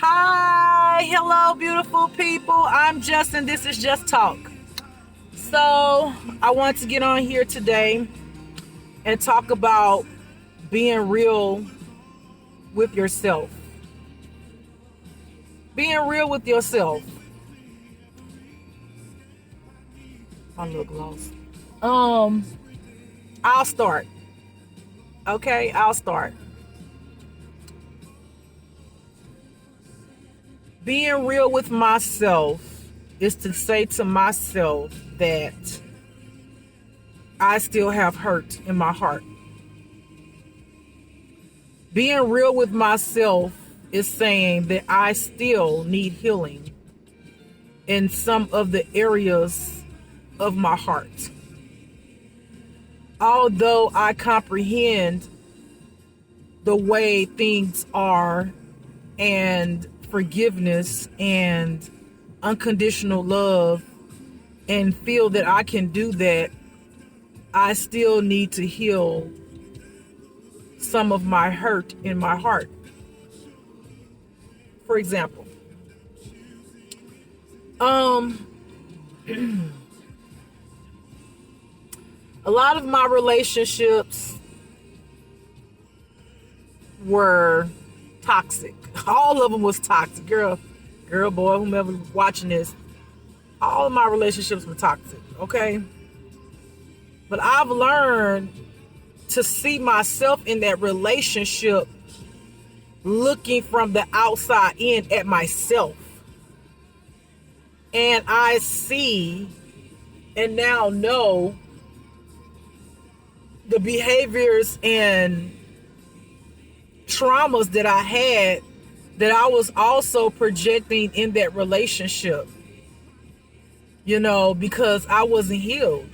Hi, hello, beautiful people. I'm Justin. This is Just Talk. So, I want to get on here today and talk about being real with yourself. Being real with yourself. I look lost. Um, I'll start. Okay, I'll start. Being real with myself is to say to myself that I still have hurt in my heart. Being real with myself is saying that I still need healing in some of the areas of my heart. Although I comprehend the way things are and forgiveness and unconditional love and feel that I can do that, I still need to heal some of my hurt in my heart. For example, um, a lot of my relationships were toxic. All of them was toxic. Girl, boy, whomever watching this, all of my relationships were toxic, okay? But I've learned to see myself in that relationship looking from the outside in at myself. And I see and now know the behaviors and traumas that I had that I was also projecting in that relationship, because I wasn't healed.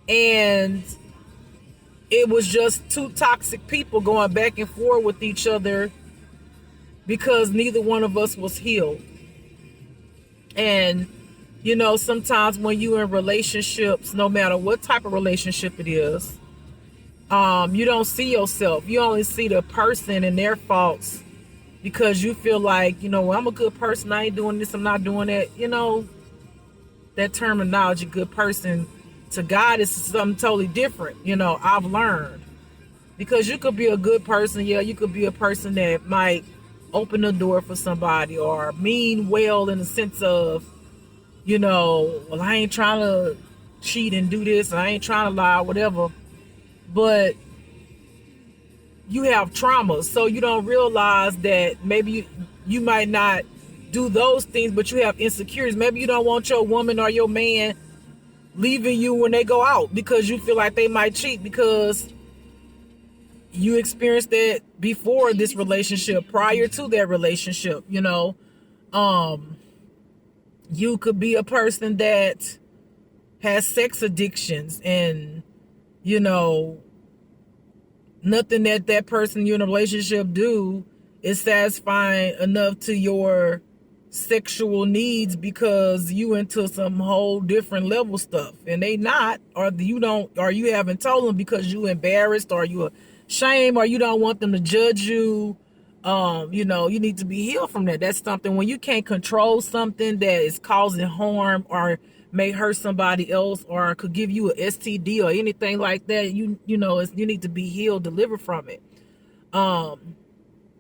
And it was just two toxic people going back and forth with each other because neither one of us was healed. And, sometimes when you're in relationships, no matter what type of relationship it is, you don't see yourself. You only see the person and their faults because you feel like, well, I'm a good person. I ain't doing this. I'm not doing that. That terminology, good person, to God is something totally different. I've learned. Because you could be a good person. Yeah, you could be a person that might open the door for somebody or mean well in the sense of, well, I ain't trying to cheat and do this and I ain't trying to lie, whatever. But you have traumas, so you don't realize that maybe you might not do those things, but you have insecurities. Maybe you don't want your woman or your man leaving you when they go out because you feel like they might cheat because you experienced that before this relationship, prior to that relationship. You could be a person that has sex addictions and, nothing that person you're in a relationship do is satisfying enough to your sexual needs because you into some whole different level stuff and they not, or you haven't told them because you embarrassed or you ashamed or you don't want them to judge you. You need to be healed from that. That's something when you can't control something that is causing harm or may hurt somebody else or could give you a STD or anything like that. You need to be healed, delivered from it.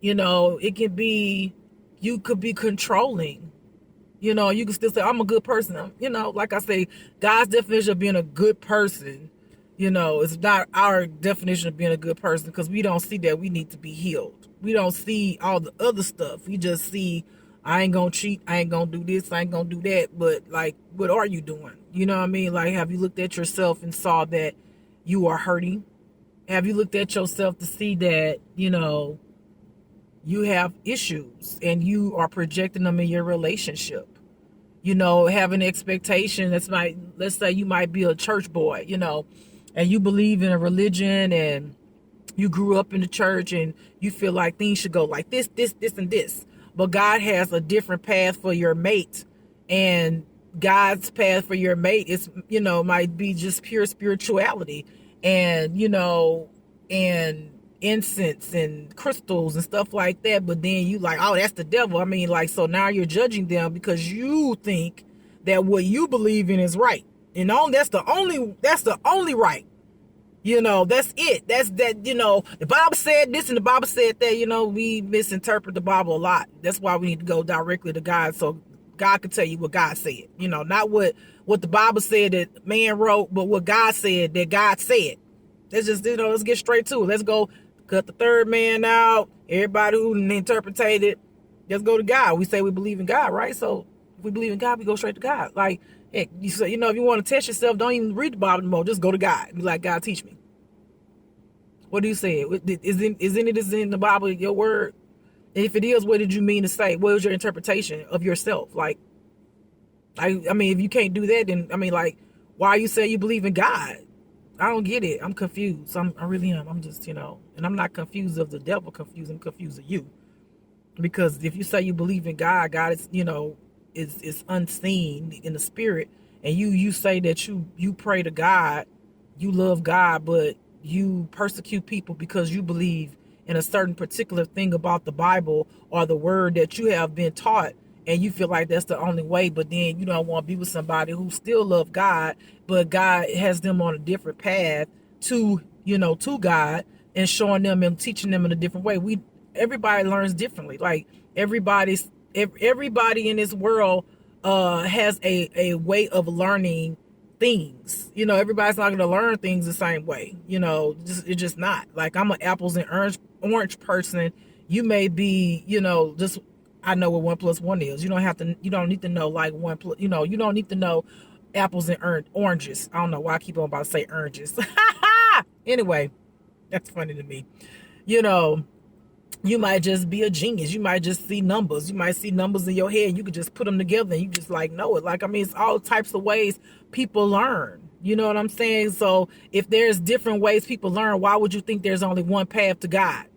It can be, you could be controlling. You can still say, I'm a good person. Like I say, God's definition of being a good person, it's not our definition of being a good person because we don't see that we need to be healed. We don't see all the other stuff. We just see, I ain't gonna cheat. I ain't gonna do this. I ain't gonna do that. But like, what are you doing? You know what I mean? Like, have you looked at yourself and saw that you are hurting? Have you looked at yourself to see that, you have issues and you are projecting them in your relationship? Having expectation let's say you might be a church boy, and you believe in a religion and you grew up in the church and you feel like things should go like this, and this. But God has a different path for your mate. And God's path for your mate is, might be just pure spirituality. And, and incense and crystals and stuff like that, but then you like, oh, that's the devil. I mean, like, so now you're judging them because you think that what you believe in is right. You know, that's the only right. You know, that's it. That's that, you know, the Bible said this and the Bible said that. You know, we misinterpret the Bible a lot. That's why we need to go directly to God, so God can tell you what God said. You know, not what the Bible said that man wrote, but what God said that God said. Let's just, you know, let's get straight to it. Let's go cut the third man out. Everybody who interpreted it, let's go to God. We say we believe in God, right? So if we believe in God, we go straight to God. Like, heck, you say, you know, if you want to test yourself, don't even read the Bible anymore. Just go to God. Be like, God, teach me. What do you say? Is in the Bible your word? And if it is, what did you mean to say? What was your interpretation of yourself? Like, I mean, if you can't do that, then I mean, like, why you say you believe in God? I don't get it. I'm confused. I really am. I'm just, you know, and I'm not confused of the devil. I'm confused of you. Because if you say you believe in God, God is, you know, is unseen in the spirit, and you say that you pray to God, you love God, but you persecute people because you believe in a certain particular thing about the Bible or the word that you have been taught, and you feel like that's the only way, but then you don't want to be with somebody who still love God, but God has them on a different path to, you know, to God, and showing them and teaching them in a different way. Everybody learns differently. Like, everybody in this world has a way of learning things. You know, everybody's not going to learn things the same way. You know, it's just not. Like, I'm an apples and orange person. You may be, you know, just, I know what 1 + 1 is. You don't need to know like you know, you don't need to know apples and oranges. I don't know why I keep on about to say oranges. Anyway, that's funny to me. You know, you might just be a genius. You might just see numbers. You might see numbers in your head. You could just put them together and you just like know it. Like, I mean, it's all types of ways people learn. You know what I'm saying? So if there's different ways people learn, why would you think there's only one path to God?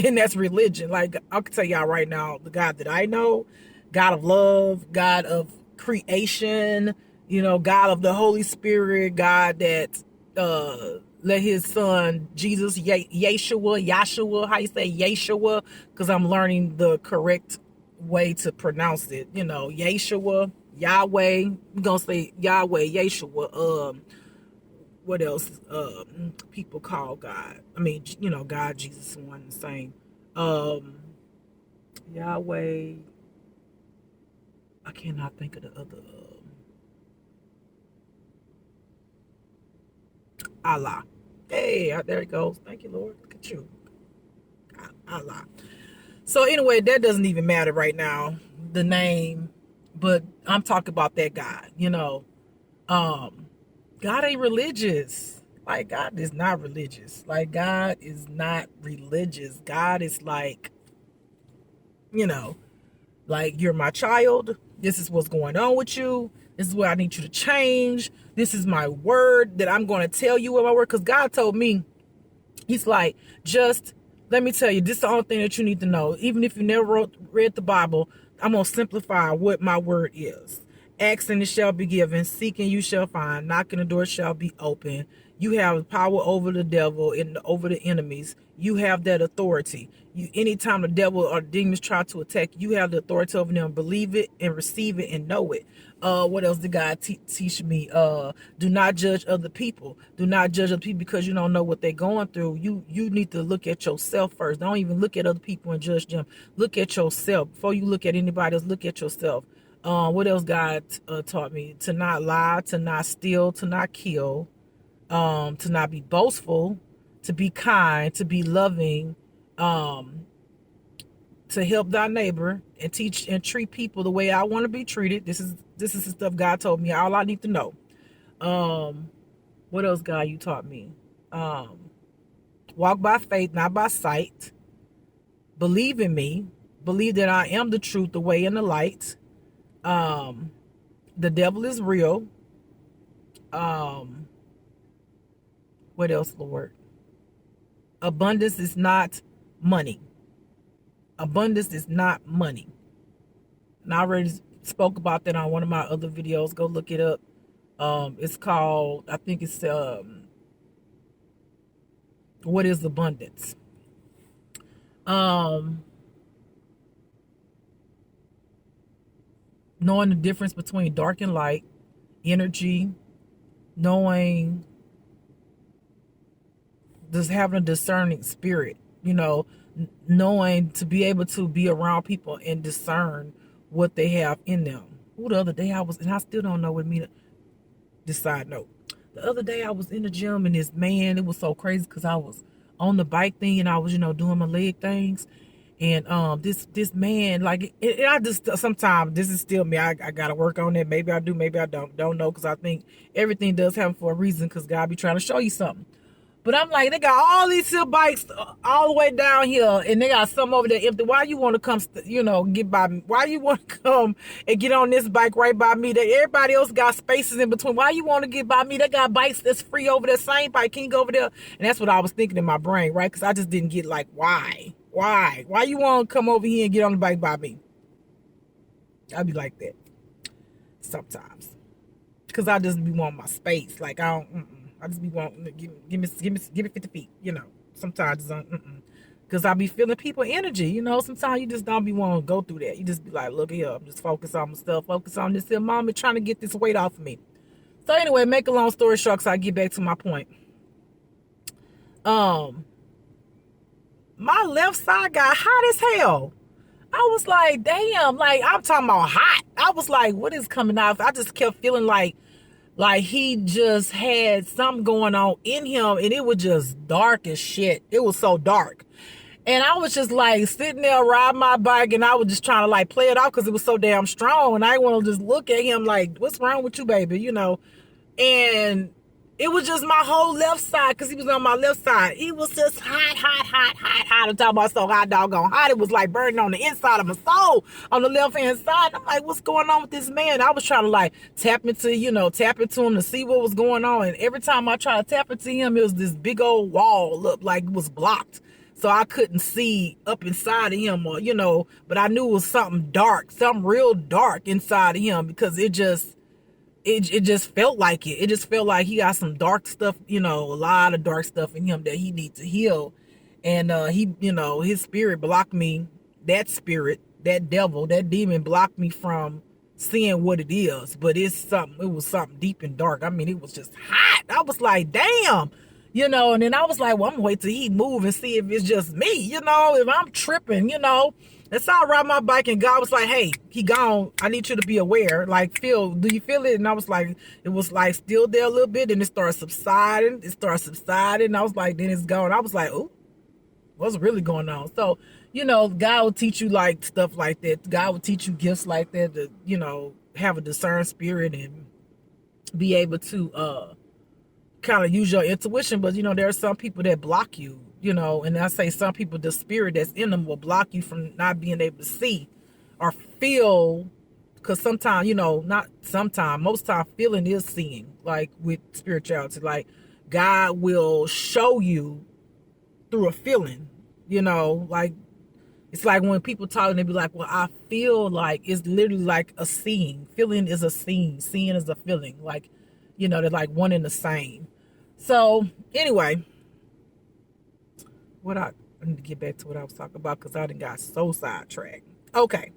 And that's religion. Like, I can tell y'all right now, the God that I know, God of love, God of creation, you know, God of the Holy Spirit, God that let his son Jesus, Yeshua, how you say Yeshua, because I'm learning the correct way to pronounce it. You know, Yeshua, Yahweh. I'm gonna say Yahweh, Yeshua. What else? People call God. I mean, you know, God, Jesus, one and the same. Yahweh. I cannot think of the other. Allah. Hey, there it goes. Thank you, Lord. Look at you. Allah. So anyway, that doesn't even matter right now, the name, but I'm talking about that God, you know. God ain't religious. Like, God is not religious. Like, God is not religious. God is like, you know, like, you're my child. This is what's going on with you. This is what I need you to change. This is my word that I'm going to tell you what my word. Because God told me, he's like, just let me tell you, this is the only thing that you need to know. Even if you never read the Bible, I'm going to simplify what my word is. Asking it shall be given. Seeking you shall find. Knocking the door shall be open. You have power over the devil and over the enemies. You have that authority. Anytime the devil or demons try to attack, you have the authority over them. Believe it and receive it and know it. What else did God teach me? Do not judge other people. Do not judge other people because you don't know what they're going through. You need to look at yourself first. Don't even look at other people and judge them. Look at yourself. Before you look at anybody else, look at yourself. What else God taught me? To not lie, to not steal, to not kill, to not be boastful, to be kind, to be loving, to help thy neighbor and teach and treat people the way I want to be treated. This is the stuff God told me. All I need to know. What else, God, you taught me? Walk by faith, not by sight. Believe in me. Believe that I am the truth, the way, and the light. The devil is real. What else, Lord? Abundance is not money. Abundance is not money. And I already spoke about that on one of my other videos. Go look it up. It's called, I think it's, what is abundance? Um, Knowing the difference between dark and light, energy, knowing, just having a discerning spirit, knowing to be able to be around people and discern what they have in them. Ooh, the other day and I still don't know what me decide. No, the other day I was in the gym and this man, it was so crazy because I was on the bike thing and I was, doing my leg things. And this man, like, I just, sometimes this is still me. I gotta work on it. Maybe I do, maybe I don't know, because I think everything does happen for a reason, because God be trying to show you something. But I'm like, they got all these little bikes all the way down here, and they got some over there empty. Why you want to come, get by me? Why you want to come and get on this bike right by me? That everybody else got spaces in between. Why you want to get by me? They got bikes that's free over there. Same bike, can you go over there? And that's what I was thinking in my brain, right? Because I just didn't get, like, why? Why you want to come over here and get on the bike by me? I'd be like that sometimes, because I just be wanting my space. Like, I don't. I just be wanting to give me 50 feet. Sometimes because I be feeling people energy. Sometimes you just don't be wanting to go through that. You just be like, look here, I'm just focus on my stuff, focus on this here mama trying to get this weight off of me. So anyway, make a long story short, so I get back to my point. My left side got hot as hell. I was like, damn, like, I'm talking about hot. I was like, what is coming out? I just kept feeling like he just had something going on in him, and it was just dark as shit. It was so dark. And I was just like sitting there riding my bike, and I was just trying to like play it off because it was so damn strong. And I want to just look at him like, what's wrong with you, baby? And it was just my whole left side, because he was on my left side. He was just hot. I'm talking about so hot, doggone hot. It was like burning on the inside of my soul on the left-hand side. I'm like, what's going on with this man? I was trying to like tap into him to see what was going on. And every time I tried to tap into him, it was this big old wall up, like it was blocked. So I couldn't see up inside of him, but I knew it was something dark, something real dark inside of him, because it just felt like it. It just felt like he got some dark stuff, a lot of dark stuff in him that he needs to heal. And his spirit blocked me. That spirit, that devil, that demon blocked me from seeing what it is. But it was something deep and dark. I mean, it was just hot. I was like, damn. And then I was like, well, I'm gonna wait till he move and see if it's just me, if I'm tripping, That's how I ride my bike, and God was like, hey, he gone. I need you to be aware. Like, do you feel it? And I was like, it was like still there a little bit, and it started subsiding. And I was like, then it's gone. I was like, ooh, what's really going on? So, God will teach you like stuff like that. God will teach you gifts like that to, have a discerned spirit and be able to kind of use your intuition. But there are some people that block you, and I say some people, the spirit that's in them will block you from not being able to see or feel, because sometimes, not sometimes, most time feeling is seeing, like with spirituality. Like, God will show you through a feeling, like, it's like when people talk and they be like, well, I feel like, it's literally like a seeing. Feeling is a seeing is a feeling, like, they're like one and the same. So anyway, I need to get back to what I was talking about, because I done got so sidetracked. Okay.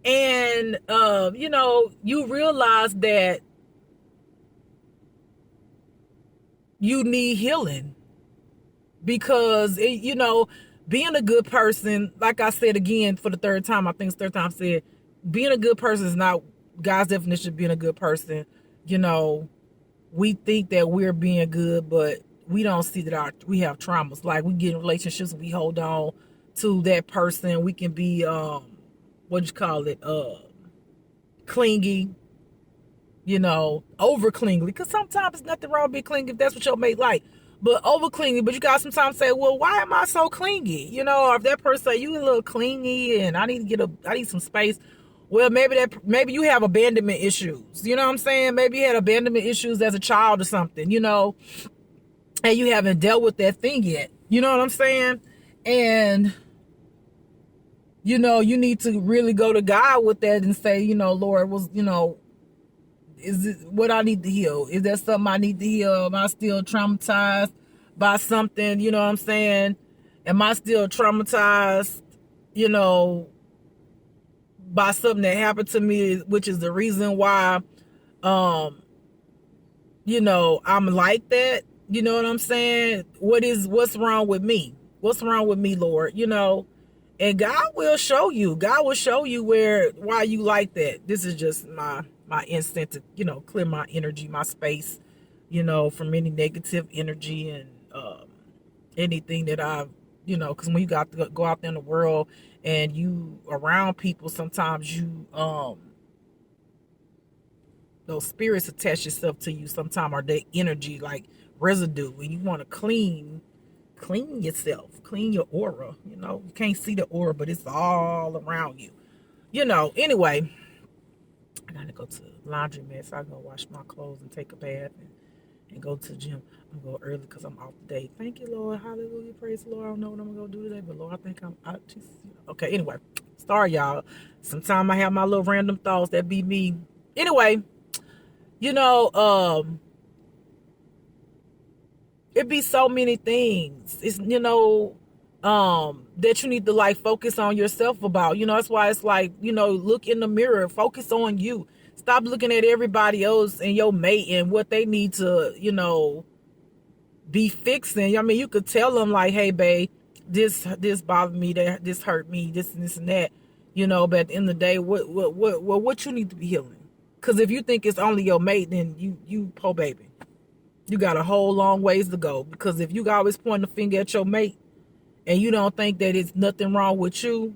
And, you realize that you need healing, because, being a good person, like I said again for the third time, I think it's the third time I said, being a good person is not God's definition of being a good person. We think that we're being good, but we don't see that we have traumas. Like, we get in relationships and we hold on to that person. We can be clingy, over clingy. Because sometimes there's nothing wrong with being clingy if that's what your mate like. But over clingy, but you guys sometimes say, well, why am I so clingy? Or if that person say, you a little clingy and I need some space. Well, maybe you have abandonment issues. You know what I'm saying? Maybe you had abandonment issues as a child or something, and you haven't dealt with that thing yet. You know what I'm saying? And, you need to really go to God with that and say, Lord, is it what I need to heal? Is that something I need to heal? Am I still traumatized by something? You know what I'm saying? Am I still traumatized, you know, by something that happened to me, which is the reason why, you know, I'm like that? You know what I'm saying? What's wrong with me? What's wrong with me, Lord? You know, and God will show you. God will show you why you like that. This is just my instinct to, you know, clear my energy, my space, you know, from any negative energy and anything that I've, you know, because when you got to go out there in the world and you around people, sometimes you those spirits attach yourself to you sometime, or their energy like residue, and you want to clean yourself, clean your aura. You know, you can't see the aura, but it's all around you. You know, anyway, I gotta go to the laundromat so I can go wash my clothes and take a bath and go to the gym. I'm gonna go early because I'm off today. Thank you, Lord. Hallelujah. Praise the Lord. I don't know what I'm gonna do today, but Lord, I think I'm out. Okay, anyway. Sorry, y'all. Sometimes I have my little random thoughts that be me. Anyway, you know, it be so many things. It's, you know, that you need to like focus on yourself about. You know, that's why it's like, you know, look in the mirror, focus on you. Stop looking at everybody else and your mate and what they need to, you know, be fixing. I mean, you could tell them like, hey, babe, this bothered me, that this hurt me, this and this and that, you know. But at the end of the day, what you need to be healing? Because if you think it's only your mate, then you poor baby, you got a whole long ways to go. Because if you always point the finger at your mate and you don't think that it's nothing wrong with you,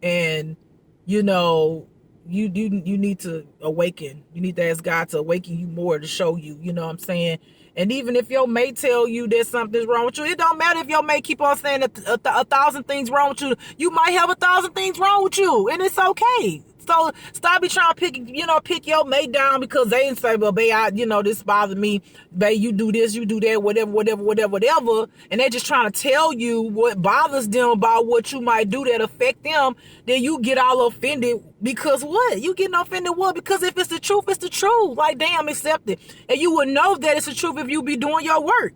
and you know, you need to awaken. You need to ask God to awaken you more, to show you, you know what I'm saying? And even if your mate tell you that something's wrong with you, it don't matter if your mate keep on saying a thousand things wrong with you. You might have a thousand things wrong with you, and it's okay. So stop be trying to pick your mate down because they didn't say, well, babe, this bothered me. Babe, you do this, you do that, whatever. And they just trying to tell you what bothers them about what you might do that affect them. Then you get all offended because what? You getting offended what? Because if it's the truth, it's the truth. Like, damn, accept it. And you would know that it's the truth if you be doing your work.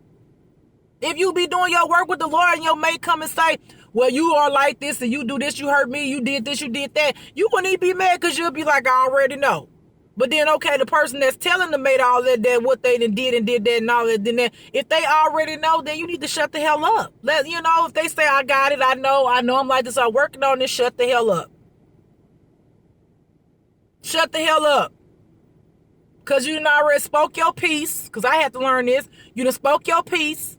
If you be doing your work with the Lord and your mate come and say, well, you are like this and you do this, you hurt me, you did this, you did that, you wouldn't even be mad because you'll be like, I already know. But then, okay, the person that's telling the mate all that what they did and did that and all that, then that, if they already know, then you need to shut the hell up. If they say, I got it, I know I'm like this, I'm working on this, shut the hell up. Shut the hell up. Because you done already spoke your piece, because I had to learn this. You done spoke your piece.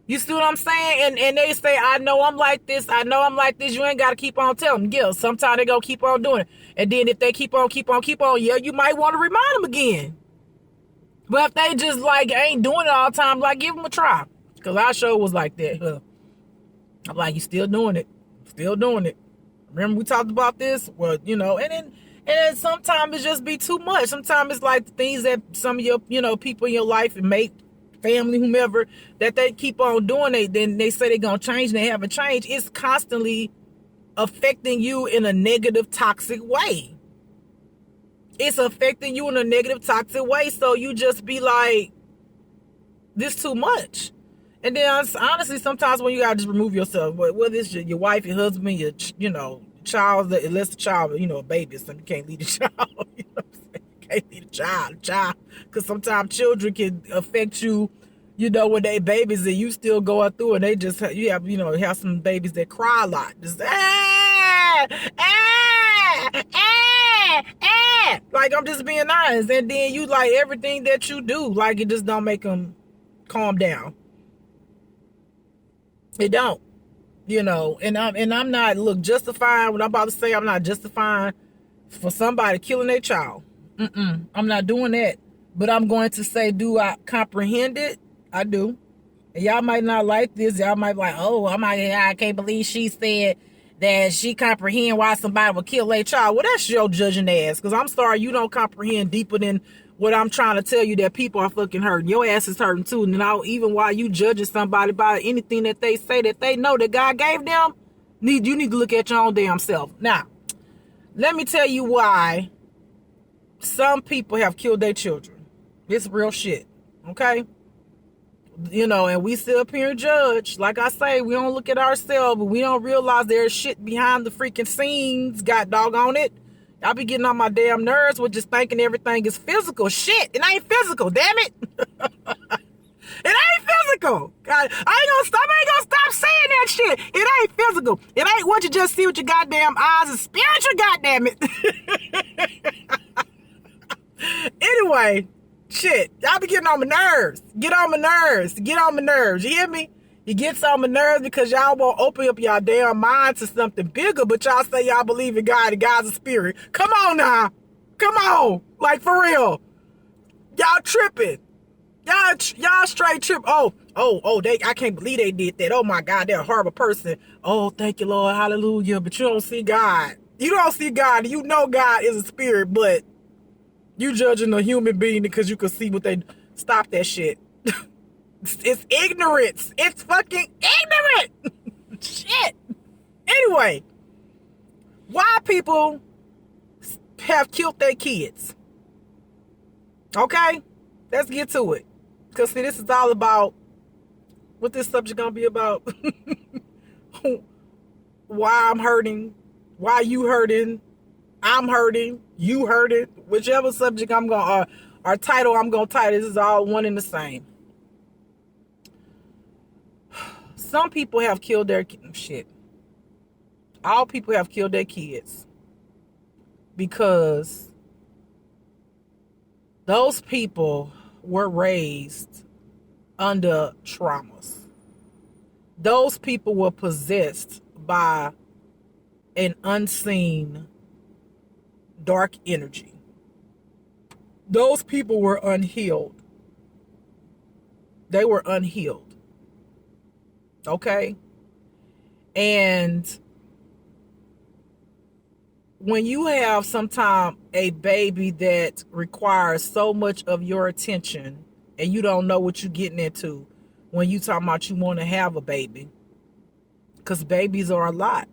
You see what I'm saying? And they say, I know I'm like this. You ain't got to keep on telling them. Yeah, sometimes they going to keep on doing it. And then if they keep on, yeah, you might want to remind them again. But if they just like ain't doing it all the time, like give them a try. Because our show was like that. Huh? I'm like, you still doing it. Still doing it. Remember we talked about this? Well, and then sometimes it just be too much. Sometimes it's like the things that some of your, people in your life and mate, family, whomever, that they keep on doing, then they say they're going to change and they haven't changed. It's constantly affecting you in a negative, toxic way. It's affecting you in a negative, toxic way. So you just be like, this too much. And then honestly, sometimes when you got to just remove yourself, whether it's your wife, your husband, your, child, unless the child, a baby, so you can't leave the child, you know what I'm saying? Can't leave the child, because sometimes children can affect you, when they babies and you still going through, and they just, you have some babies that cry a lot, just like, I'm just being honest, and then you like everything that you do, like it just don't make them calm down. It don't, and I'm not justifying what I'm about to say. I'm not justifying for somebody killing their child. I'm not doing that. But I'm going to say, do I comprehend it? I do. And y'all might not like this. Y'all might be like, oh, I can't believe she said that she comprehend why somebody would kill their child. Well, that's your judging ass. Because I'm sorry, you don't comprehend deeper than what I'm trying to tell you, that people are fucking hurting. Your ass is hurting too. And now, even while you judging somebody by anything that they say that they know that God gave them, you need to look at your own damn self. Now, let me tell you why some people have killed their children. It's real shit. Okay? And we sit up here and judge. Like I say, we don't look at ourselves, but we don't realize there's shit behind the freaking scenes. God doggone it. Y'all be getting on my damn nerves with just thinking everything is physical. Shit, it ain't physical, damn it. It ain't physical. God, I ain't gonna stop saying that shit. It ain't physical. It ain't what you just see with your goddamn eyes. It's spiritual, goddamn it. Anyway, shit, y'all be getting on my nerves. Get on my nerves. Get on my nerves. You hear me? You get on my nerves because y'all won't open up y'all damn mind to something bigger, but y'all say y'all believe in God and God's a spirit. Come on now. Come on. Like, for real. Y'all tripping. Y'all straight trip. I can't believe they did that. Oh my God, they're a horrible person. Oh, thank you, Lord. Hallelujah. But you don't see God. You don't see God. You know God is a spirit, but you judging a human being because you can see what they... Stop that shit. It's ignorance. It's fucking ignorant. Shit. Anyway, why people have killed their kids? Okay? Let's get to it. Because, see, this is all about what this subject gonna be about. Why I'm hurting. Why you hurting. I'm hurting. You hurting. Whichever subject I'm gonna... or title I'm gonna title. This is all one and the same. Some people have killed their... Shit. All people have killed their kids. Because those people were raised under traumas. Those people were possessed by an unseen dark energy. Those people were unhealed. They were unhealed. Okay? And when you have sometime a baby that requires so much of your attention and you don't know what you're getting into when you talking about you want to have a baby, because babies are a lot.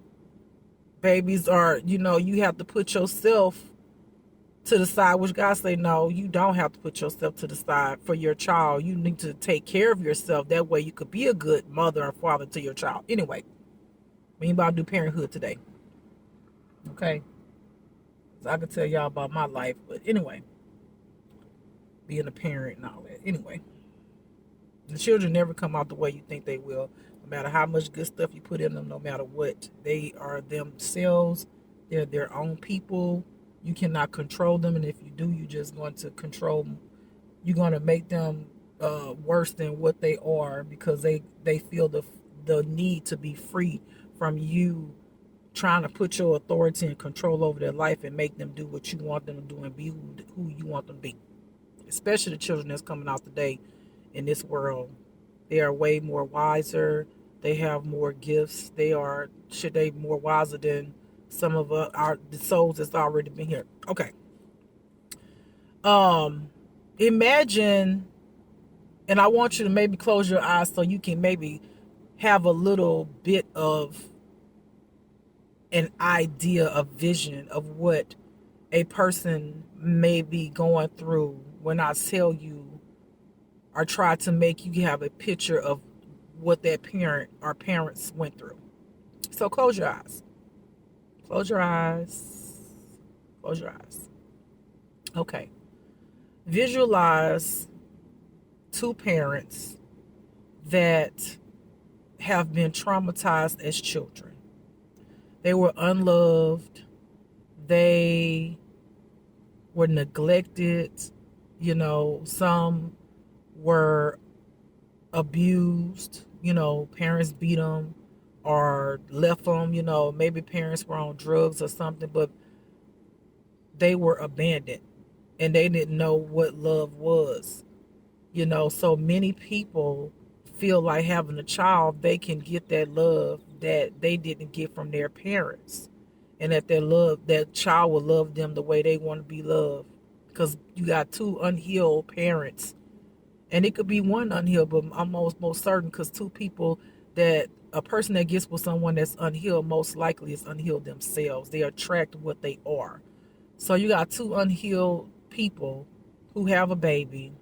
Babies are, you have to put yourself to the side, which God say, no, you don't have to put yourself to the side for your child. You need to take care of yourself. That way you could be a good mother and father to your child. Anyway, we ain't about to do parenthood today. Okay? I could tell y'all about my life, but anyway, being a parent and all that. Anyway, the children never come out the way you think they will. No matter how much good stuff you put in them, no matter what, they are themselves. They're their own people. You cannot control them, and if you do, you're just going to control them. You're going to make them worse than what they are because they feel the need to be free from you trying to put your authority and control over their life and make them do what you want them to do and be who you want them to be. Especially the children that's coming out today in this world. They are way more wiser. They have more gifts. They more wiser than some of the souls that's already been here. Okay. Imagine, and I want you to maybe close your eyes so you can maybe have a little bit of an idea, a vision of what a person may be going through when I tell you or try to make you have a picture of what that parent or parents went through. So close your eyes. Close your eyes. Close your eyes. Okay. Visualize two parents that have been traumatized as children. They were unloved. They were neglected. Some were abused. Parents beat them or left them. Maybe parents were on drugs or something, but they were abandoned and they didn't know what love was. So many people feel like having a child, they can get that love that they didn't get from their parents, and that child will love them the way they want to be loved, because you got two unhealed parents, and it could be one unhealed, but I'm most certain, because two people, that a person that gets with someone that's unhealed most likely is unhealed themselves. They attract what they are. So you got two unhealed people who have a baby,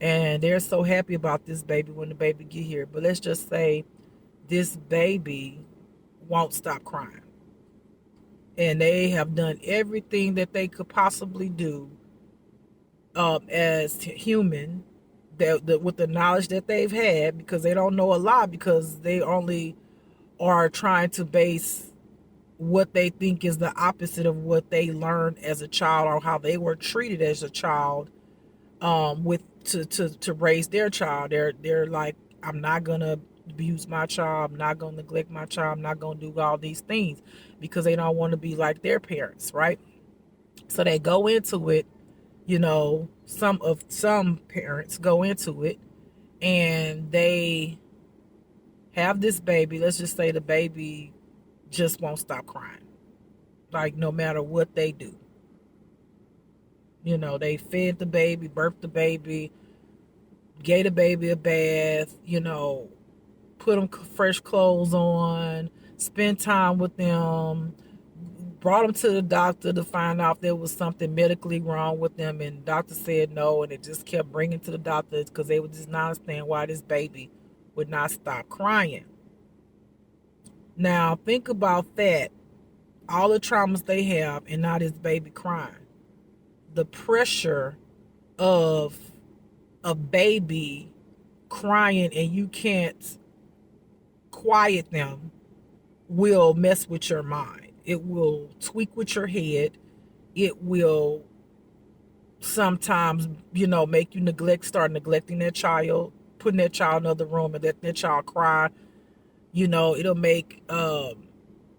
And they're so happy about this baby when the baby get here. But let's just say this baby won't stop crying. And they have done everything that they could possibly do as human that with the knowledge that they've had, because they don't know a lot, because they only are trying to base what they think is the opposite of what they learned as a child or how they were treated as a child, with to raise their child. They're like, I'm not gonna abuse my child, I'm not gonna neglect my child, I'm not gonna do all these things, because they don't want to be like their parents, right? So they go into it, some parents go into it and they have this baby. Let's just say the baby just won't stop crying, like no matter what they do. They fed the baby, birthed the baby, gave the baby a bath, put them fresh clothes on, spend time with them, brought them to the doctor to find out if there was something medically wrong with them, and the doctor said no, and it just kept bringing to the doctor because they would just not understand why this baby would not stop crying. Now think about that, all the traumas they have, and now this baby crying. The pressure of a baby crying and you can't quiet them will mess with your mind. It will tweak with your head. It will sometimes, make you start neglecting that child, putting that child in another room and let that child cry. It'll make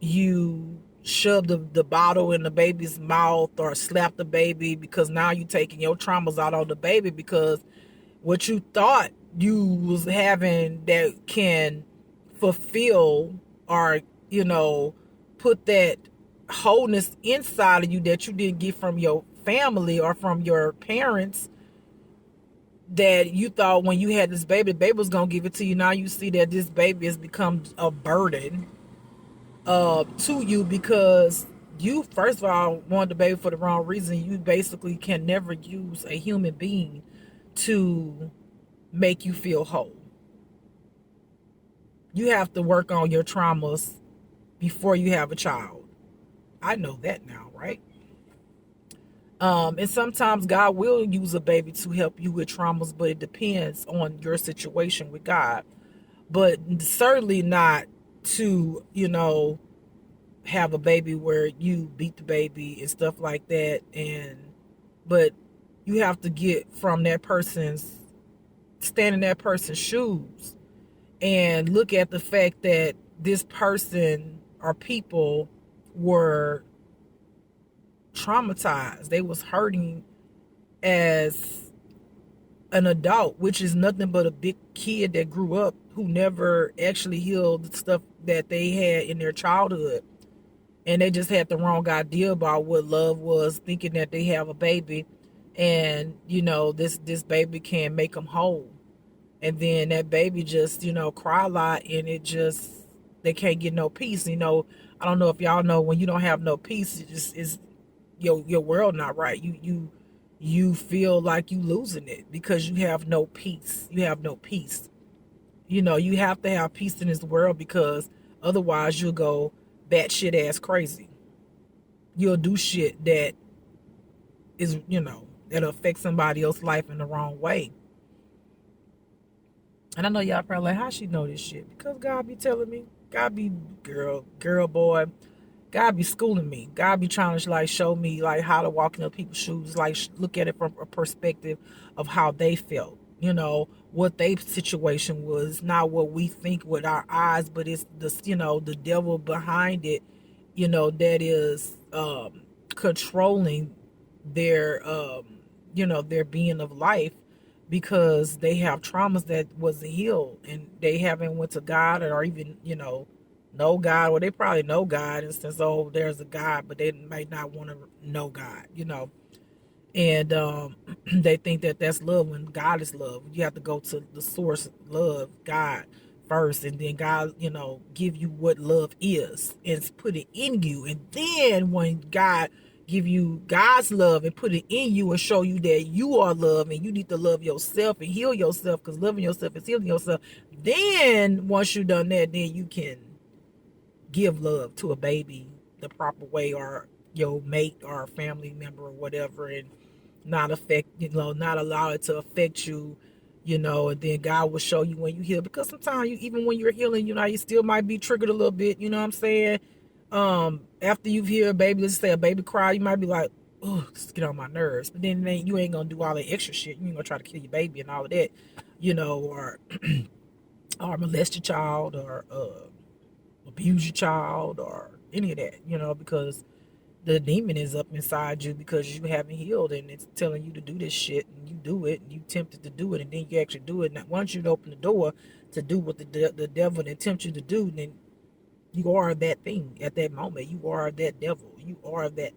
you shove the bottle in the baby's mouth or slap the baby, because now you're taking your traumas out on the baby, because what you thought you was having that can fulfill or put that wholeness inside of you that you didn't get from your family or from your parents, that you thought when you had this baby, the baby was gonna give it to you. Now you see that this baby has become a burden to you, because you first of all wanted the baby for the wrong reason. You basically can never use a human being to make you feel whole. You have to work on your traumas before you have a child. I know that now, right? And sometimes God will use a baby to help you with traumas, but it depends on your situation with God. But certainly not to, have a baby where you beat the baby and stuff like that. But you have to get from stand in that person's shoes and look at the fact that this person or people were traumatized. They was hurting as an adult, which is nothing but a big kid that grew up who never actually healed the stuff that they had in their childhood. And they just had the wrong idea about what love was, thinking that they have a baby and, this baby can make them whole. And then that baby just, cry a lot, and they can't get no peace. I don't know if y'all know, when you don't have no peace, it just is your world not right. You feel like you losing it because you have no peace. You have no peace. You have to have peace in this world, because otherwise you'll go batshit ass crazy. You'll do shit that is, that'll affect somebody else's life in the wrong way. And I know y'all probably like, how she know this shit? Because God be telling me. God be girl, boy. God be schooling me. God be trying to show me how to walk in other people's shoes, look at it from a perspective of how they felt. What their situation was, not what we think with our eyes, but it's the devil behind it, that is controlling their their being of life, because they have traumas that wasn't healed, and they haven't went to God, or even know God. Well, they probably know God, and since there's a God, but they might not want to know God, and they think that that's love when God is love. You have to go to the source, love, God first, and then God give you what love is and put it in you, and then when God give you God's love and put it in you and show you that you are loved and you need to love yourself and heal yourself, because loving yourself is healing yourself. Then once you've done that, then you can give love to a baby the proper way, or your mate or a family member or whatever, and not affect, not allow it to affect you, and then God will show you when you heal. Because sometimes even when you're healing, you still might be triggered a little bit, you know what I'm saying? After you've healed a baby, let's say a baby cry, you might be like, oh, this get on my nerves. But then you ain't gonna do all that extra shit. You ain't gonna try to kill your baby and all of that, or or molest your child, or abuse your child, or any of that, because the demon is up inside you because you haven't healed, and it's telling you to do this shit, and you do it, and you tempted to do it, and then you actually do it. And once you open the door to do what the devil tempts you to do, then you are that thing at that moment. You are that devil. You are that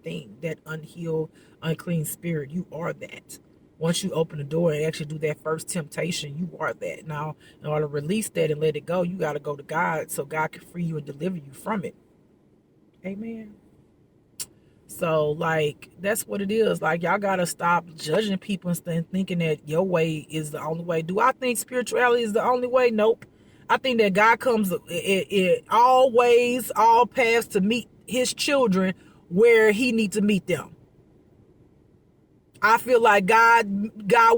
thing, that unhealed, unclean spirit. You are that. Once you open the door and actually do that first temptation, you are that. Now, in order to release that and let it go, you got to go to God so God can free you and deliver you from it. Amen. So, that's what it is. Y'all got to stop judging people and thinking that your way is the only way. Do I think spirituality is the only way? Nope. I think that God comes in all ways, all paths to meet his children where he needs to meet them. I feel like God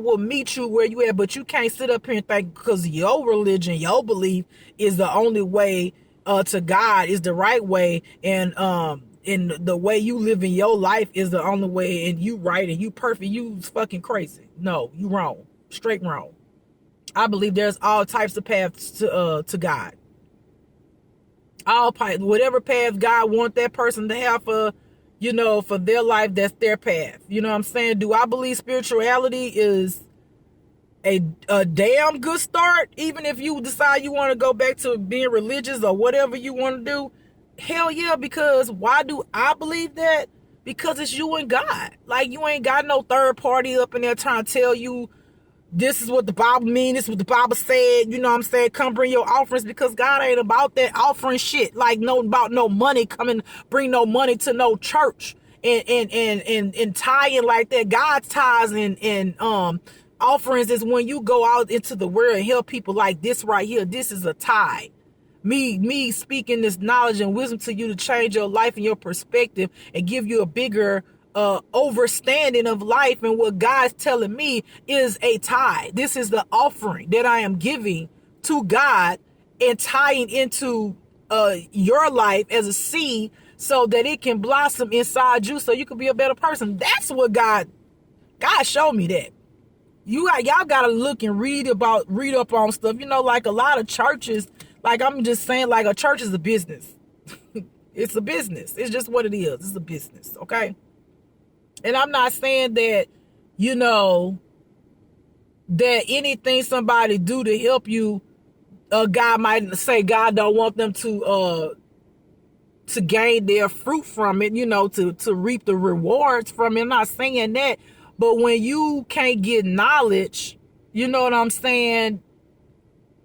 will meet you where you at, but you can't sit up here and think because your religion, your belief is the only way to God, is the right way, and the way you live in your life is the only way, and you right and you perfect. You fucking crazy. No, you wrong. Straight wrong. I believe there's all types of paths to God. Whatever path God wants that person to have for their life, that's their path. You know what I'm saying? Do I believe spirituality is a damn good start, even if you decide you want to go back to being religious or whatever you want to do? Hell yeah, because why do I believe that? Because it's you and God. You ain't got no third party up in there trying to tell you this is what the Bible means, this is what the Bible said, you know what I'm saying? Come bring your offerings, because God ain't about that offering shit. About no money coming, bring no money to no church and tying like that. God's tithes and offerings is when you go out into the world and help people like this right here. This is a tithe. Me speaking this knowledge and wisdom to you to change your life and your perspective and give you a bigger overstanding of life, and what God's telling me is a tithe. This is the offering that I am giving to God and tying into your life as a seed so that it can blossom inside you so you can be a better person. That's what God showed me that. Y'all gotta look and read up on stuff. Like a lot of churches, I'm just saying, a church is a business. It's a business. It's just what it is. It's a business, okay? And I'm not saying that, that anything somebody do to help you, God might say God don't want them to gain their fruit from it, to reap the rewards from it. I'm not saying that. But when you can't get knowledge, you know what I'm saying,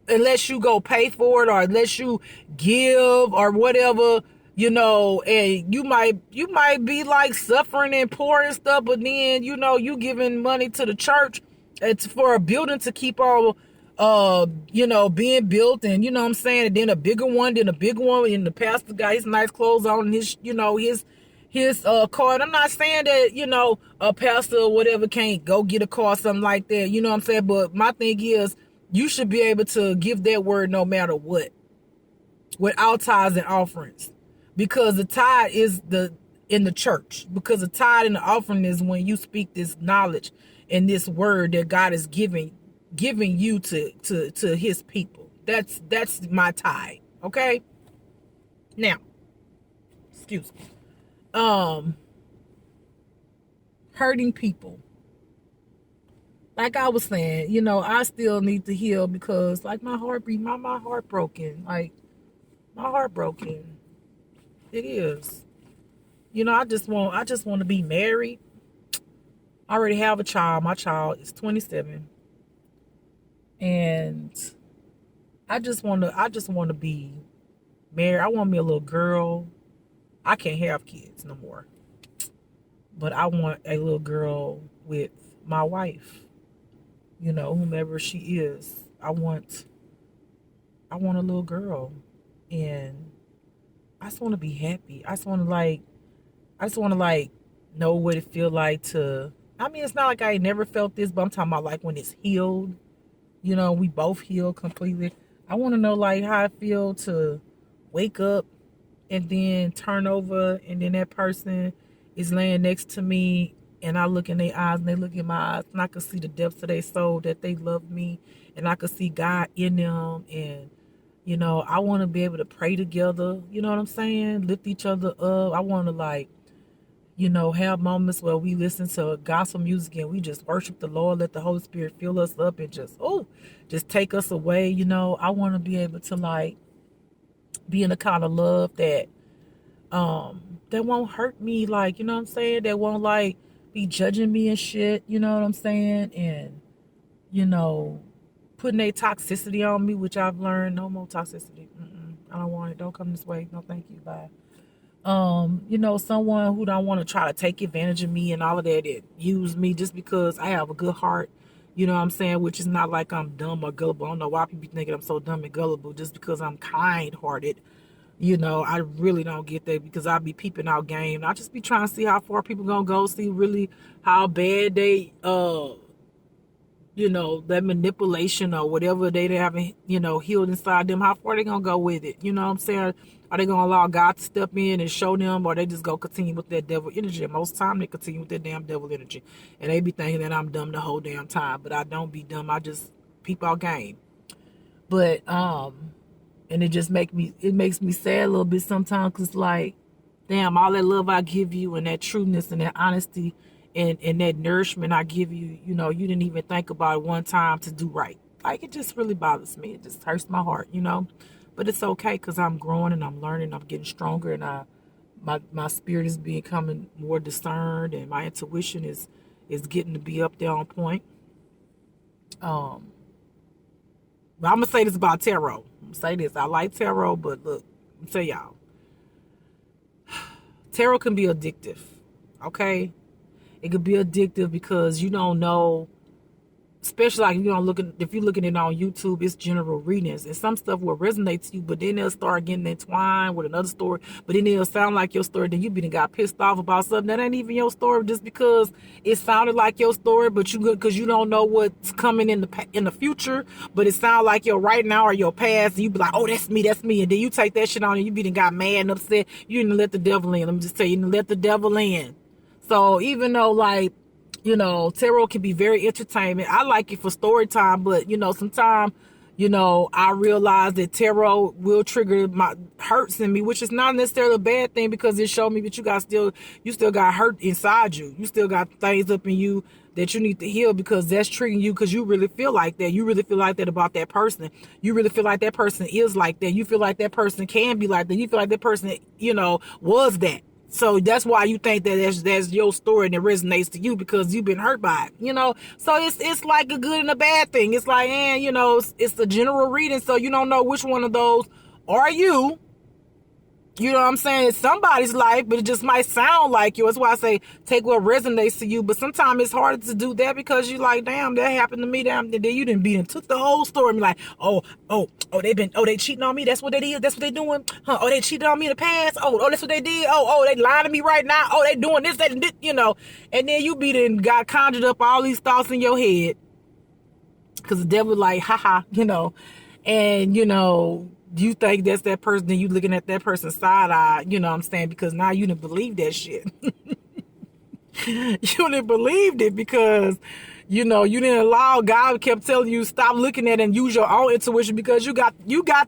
unless you go pay for it or unless you give or whatever, and you might be suffering and poor and stuff, but then you giving money to the church, it's for a building to keep all being built, and what I'm saying, and then a bigger one, and the pastor got his nice clothes on and his car. I'm not saying that a pastor or whatever can't go get a car or something like that, what I'm saying, but my thing is you should be able to give that word no matter what, without tithes and offerings. Because the tithe is in the church. Because the tithe and the offering is when you speak this knowledge and this word that God is giving you to his people. That's my tithe. Okay? Now, excuse me. Hurting people. Like I was saying, I still need to heal because my heart broken. My heart broken. It is. I just want to be married. I already have a child. My child is 27. And I just want to be married. I want me a little girl. I can't have kids no more. but I want a little girl with my wife, whomever she is. I want a little girl, and I just want to be happy. I just want to know what it feel like to. I mean, it's not like I never felt this, but I'm talking about like when it's healed. We both healed completely. I want to know like how I feel to wake up and then turn over, and then that person is laying next to me, and I look in their eyes and they look in my eyes, and I can see the depths of their soul, that they love me, and I can see God in them. And I want to be able to pray together, you know what I'm saying, lift each other up. I want to have moments where we listen to gospel music and we just worship the Lord, let the Holy Spirit fill us up and just take us away. I want to be able to be in the kind of love that won't hurt me, you know what I'm saying, that won't be judging me and shit, you know what I'm saying, and putting a toxicity on me, which I've learned, no more toxicity. I don't want it. Don't come this way. No, thank you. Bye. Someone who don't want to try to take advantage of me and all of that, it use me just because I have a good heart, you know what I'm saying, which is not like I'm dumb or gullible. I don't know why people think I'm so dumb and gullible just because I'm kind-hearted. I really don't get that, because I be peeping out game. I just be trying to see how far people gonna go, see really how bad they that manipulation or whatever they haven't, healed inside them, how far they gonna go with it. You know what I'm saying? Are they gonna allow God to step in and show them, or they just gonna continue with that devil energy? And most time they continue with that damn devil energy. And they be thinking that I'm dumb the whole damn time. But I don't be dumb. I just peep out game. But and it makes me sad a little bit sometimes, because damn, all that love I give you and that trueness and that honesty and that nourishment I give you, you didn't even think about it one time to do right. It just really bothers me. It just hurts my heart, but it's okay, because I'm growing and I'm learning. I'm getting stronger, and my spirit is becoming more discerned, and my intuition is getting to be up there on point. But I'm gonna say this about tarot. I'm gonna say this. I like tarot, but look, I'm tell y'all, tarot can be addictive. Okay, it could be addictive because you don't know, especially if you're looking at it on YouTube, it's general readings, and some stuff will resonate to you, but then they'll start getting entwined with another story, but then it'll sound like your story. Then you got pissed off about something that ain't even your story, just because it sounded like your story, but because you don't know what's coming in the future, but it sounds like your right now or your past, and you be like, oh, that's me, and then you take that shit on and you got mad and upset. You didn't let the devil in. Let me just tell you, you didn't let the devil in. So even though tarot can be very entertaining, I like it for story time, but sometimes I realize that tarot will trigger my hurts in me, which is not necessarily a bad thing, because it showed me that you still got hurt inside you. You still got things up in you that you need to heal, because that's triggering you, because you really feel like that. You really feel like that about that person. You really feel like that person is like that. You feel like that person can be like that. You feel like that person, was that. So that's why you think that that's your story and it resonates to you, because you've been hurt by it, So it's like a good and a bad thing. It's like, it's a general reading, so you don't know which one of those are you. You know what I'm saying? It's somebody's life, but it just might sound like you. That's why I say take what resonates to you. But sometimes it's harder to do that, because you're like, damn, that happened to me. Damn, then you didn't beat and took the whole story and be like, they cheating on me. That's what they did. That's what they doing. Huh? Oh, they cheated on me in the past. Oh, that's what they did. Oh, they lying to me right now. Oh, they doing this, that, and this, And then you beat and got conjured up all these thoughts in your head, because the devil like, haha, and you think that's that person, then you looking at that person's side eye, you know what I'm saying? Because now you didn't believe that shit. You didn't believe it, because, you didn't allow. God kept telling you, stop looking at it and use your own intuition, because you got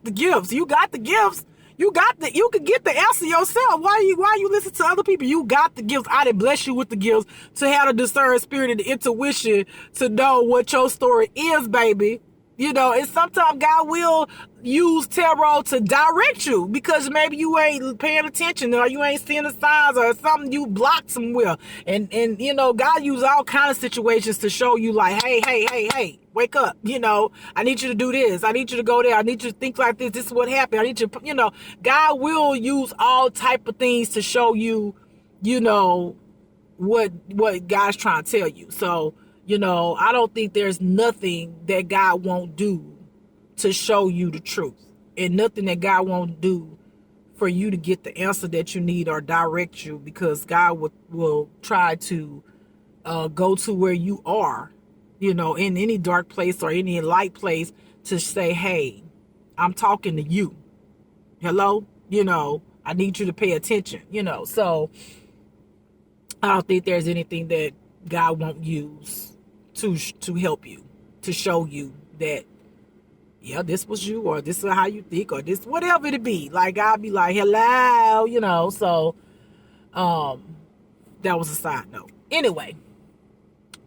the gifts. You got the gifts. You can get the answer yourself. Why you listen to other people? You got the gifts. I did bless you with the gifts to have the discerned spirit and the intuition to know what your story is, baby. And sometimes God will use tarot to direct you, because maybe you ain't paying attention, or you ain't seeing the signs, or something you blocked somewhere. And God uses all kind of situations to show you like, hey, wake up. I need you to do this. I need you to go there. I need you to think like this. This is what happened. I need you to, God will use all type of things to show you, what God's trying to tell you. So, I don't think there's nothing that God won't do to show you the truth, and nothing that God won't do for you to get the answer that you need or direct you, because God will try to go to where you are, in any dark place or any light place, to say, hey, I'm talking to you. Hello? I need you to pay attention, so I don't think there's anything that God won't use to help you, to show you that, yeah, this was you, or this is how you think, or this, whatever it be. Like, I'll be like, hello, so that was a side note. Anyway,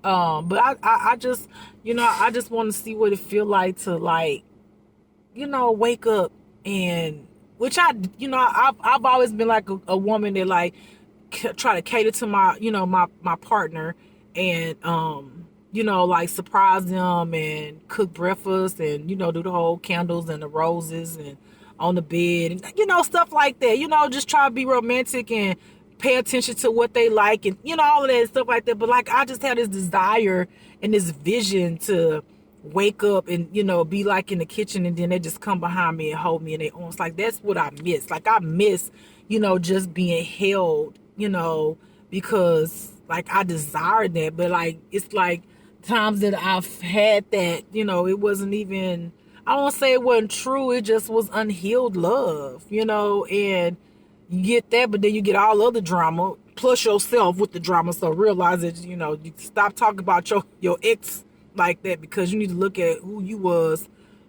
but I just, I just want to see what it feel like to, like, wake up, and which I've always been like a woman that, like, try to cater to my, my partner, and like, surprise them and cook breakfast, and do the whole candles and the roses and on the bed, and stuff like that. Just try to be romantic and pay attention to what they like, and all of that stuff like that. But, like, I just had this desire and this vision to wake up and be like in the kitchen, and then they just come behind me and hold me in their arms. Like, that's what I miss. Like, I miss just being held, because, like, I desired that. But, like, it's like times that I've had that, it wasn't even, I don't want to say it wasn't true, it just was unhealed love, and you get that, but then you get all other drama plus yourself with the drama. So realize that, you stop talking about your ex like that, because you need to look at who you was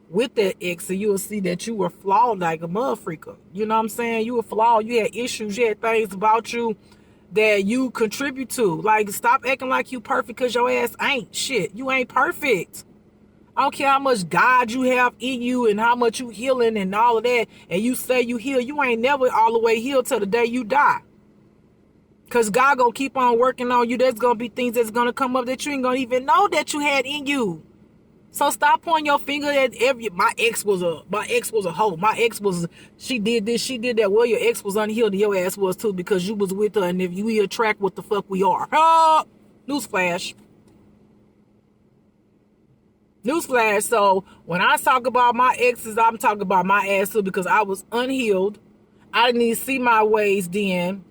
with that ex, and you will see that you were flawed like a motherfucker. You know what I'm saying? You were flawed. You had issues. You had things about you that you contribute to. Like, stop acting like you perfect, because your ass ain't shit. You ain't perfect. I don't care how much God you have in you and how much you healing and all of that, and you say you heal, you ain't never all the way healed till the day you die. Because God gonna keep on working on you. There's gonna be things that's gonna come up that you ain't gonna even know that you had in you. So stop pointing your finger at my ex was a hoe. My ex was, she did this, she did that. Well, your ex was unhealed, and your ass was too, because you was with her, and if we attract what the fuck we are. Newsflash. Newsflash. So when I talk about my exes, I'm talking about my ass too, because I was unhealed. I didn't even see my ways then,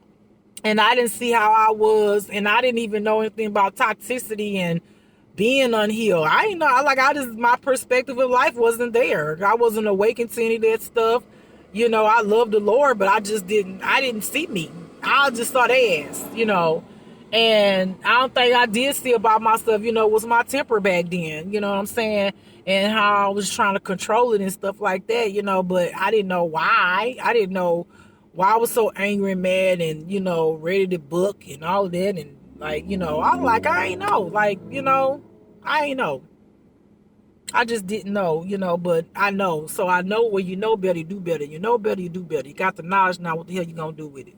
and I didn't see how I was, and I didn't even know anything about toxicity and being unhealed. I ain't know, my perspective of life wasn't there. I wasn't awakened to any of that stuff. I love the Lord, but I didn't see me. I just saw their ass, and I don't think I did see about myself, was my temper back then, you know what I'm saying? And how I was trying to control it and stuff like that, but I didn't know why. I didn't know why I was so angry and mad and, ready to book and all of that. And, like, I ain't know. Like, I ain't know. I just didn't know, but I know. So I know, when you know better, you do better. You know better, you do better. You got the knowledge now. What the hell you gonna do with it?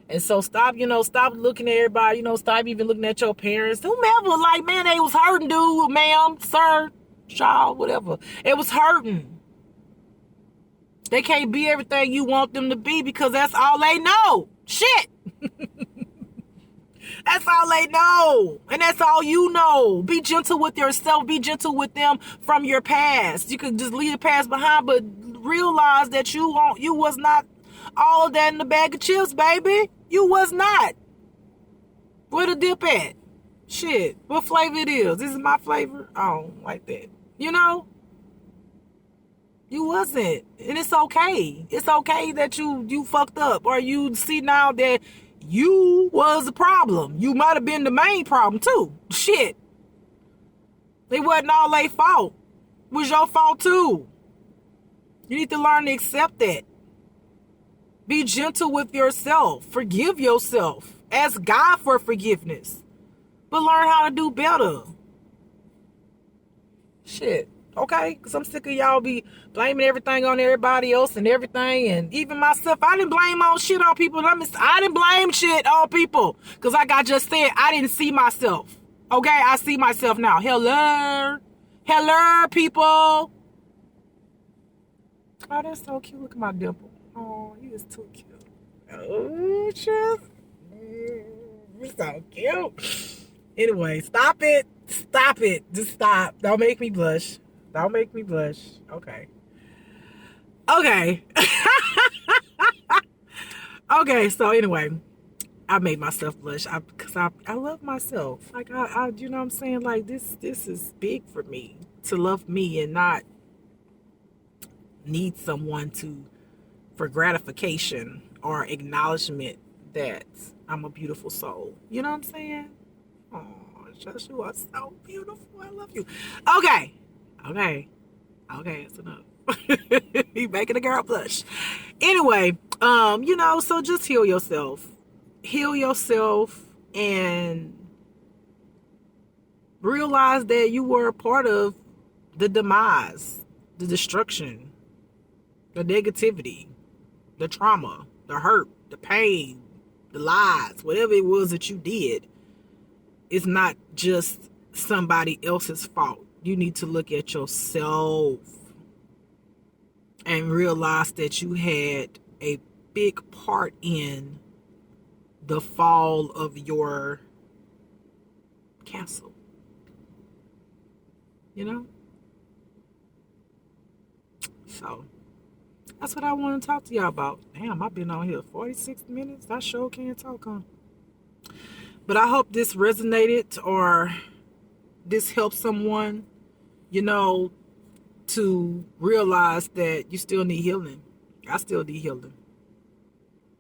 And so stop looking at everybody, stop even looking at your parents. Whomever, like, man, they was hurting, dude, ma'am, sir, child, whatever. It was hurting. They can't be everything you want them to be, because that's all they know. Shit. That's all they know. And that's all you know. Be gentle with yourself. Be gentle with them from your past. You could just leave the past behind, but realize that you was not all of that in the bag of chips, baby. You was not. Where the dip at? Shit. What flavor it is? This is my flavor? I don't like that. You wasn't. And it's okay. It's okay that you fucked up, or you see now that you was the problem. You might have been the main problem too. Shit. It wasn't all their fault. It was your fault too. You need to learn to accept that. Be gentle with yourself. Forgive yourself. Ask God for forgiveness. But learn how to do better. Shit. Okay? Because I'm sick of y'all be blaming everything on everybody else and everything. And even myself, I didn't blame all shit on people. I didn't blame shit on people. Because like I just said, I didn't see myself. Okay? I see myself now. Hello? Hello, people? Oh, that's so cute. Look at my dimple. Oh, he is too cute. Oh, just. So cute. Anyway, stop it. Stop it. Just stop. Don't make me blush. Don't make me blush. Okay. Okay. Okay. So anyway, I made myself blush because I love myself. Like I you know what I'm saying? Like this is big for me to love me and not need someone to for gratification or acknowledgement that I'm a beautiful soul. You know what I'm saying? Oh, just you are so beautiful. I love you. Okay. Okay. Okay, it's enough. You making a girl blush. Anyway, so just heal yourself. Heal yourself and realize that you were a part of the demise, the destruction, the negativity, the trauma, the hurt, the pain, the lies, whatever it was that you did. It's not just somebody else's fault. You need to look at yourself and realize that you had a big part in the fall of your castle. You know? So, that's what I want to talk to y'all about. Damn, I've been on here 46 minutes. I sure can't talk, huh? But I hope this resonated or this helps someone, to realize that you still need healing. I still need healing.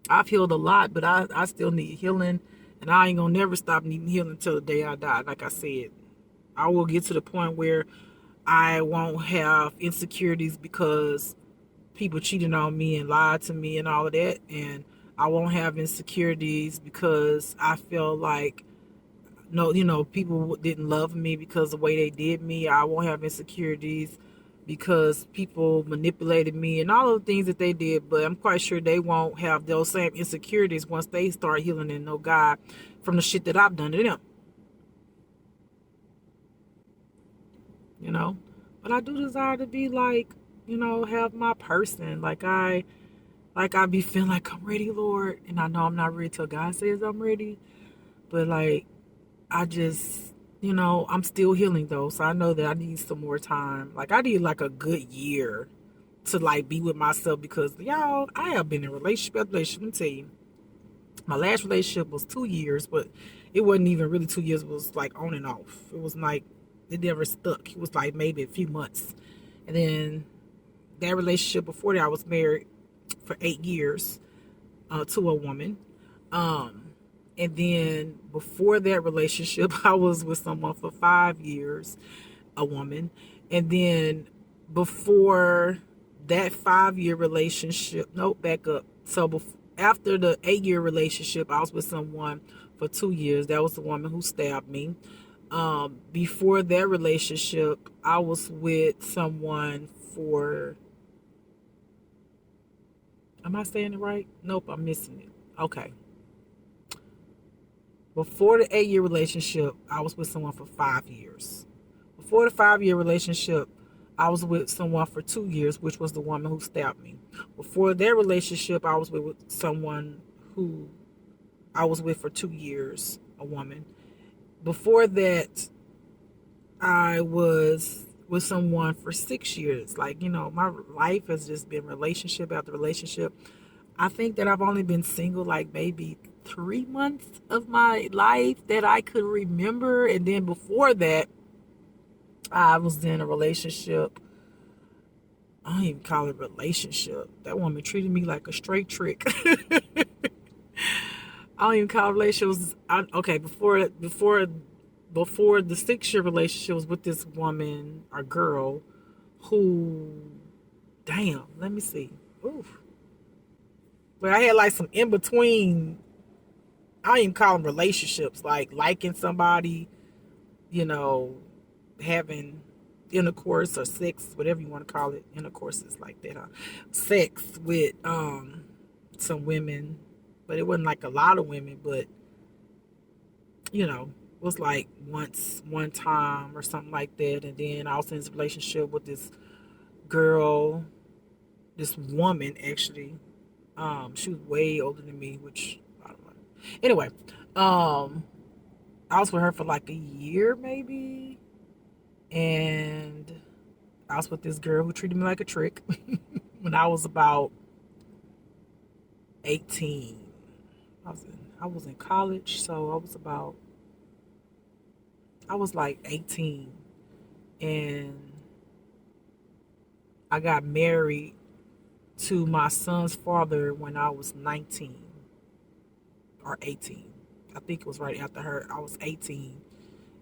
I've healed a lot, but I still need healing. And I ain't going to never stop needing healing until the day I die. Like I said, I will get to the point where I won't have insecurities because people cheated on me and lied to me and all of that. And I won't have insecurities because I feel like people didn't love me because of the way they did me. I won't have insecurities because people manipulated me and all of the things that they did, but I'm quite sure they won't have those same insecurities once they start healing and know God from the shit that I've done to them. But I do desire to be like, have my person. Like I be feeling like I'm ready, Lord, and I know I'm not ready till God says I'm ready. But like I just, I'm still healing though. So I know that I need some more time. Like I need like a good year to like be with myself because y'all, I have been in relationship after relationship. Let me tell you, my last relationship was 2 years, but it wasn't even really 2 years. It was like on and off. It was like, it never stuck. It was like maybe a few months. And then that relationship before that, I was married for 8 years to a woman. And then before that relationship, I was with someone for 5 years, a woman. And then before that 5-year relationship, nope, back up. So after the 8-year relationship, I was with someone for 2 years. That was the woman who stabbed me. Before that relationship, I was with someone for, am I saying it right? Nope, I'm missing it. Okay. Before the 8-year relationship, I was with someone for 5 years. Before the 5-year relationship, I was with someone for 2 years, which was the woman who stabbed me. Before their relationship, I was with someone who I was with for 2 years, a woman. Before that, I was with someone for 6 years. Like, my life has just been relationship after relationship. I think that I've only been single like maybe 3 months of my life that I could remember. And then before that, I was in a relationship. I don't even call it a relationship. That woman treated me like a straight trick. I don't even call it relationships. Okay, before the 6-year relationship was with this woman or girl who, damn, let me see. Oof. But I had like some in between. I don't even call them relationships. Like liking somebody, having intercourse or sex, whatever you want to call it. Intercourse is like that. Sex with some women, but it wasn't like a lot of women. But it was like one time or something like that. And then I was in this relationship with this girl, this woman actually. She was way older than me, which I don't know. Anyway, Um, I was with her for like a year, maybe. And I was with this girl who treated me like a trick when I was about 18. I was in college, so I was like 18, and I got married to my son's father when I was 19 or 18. I think it was right after her. I was 18,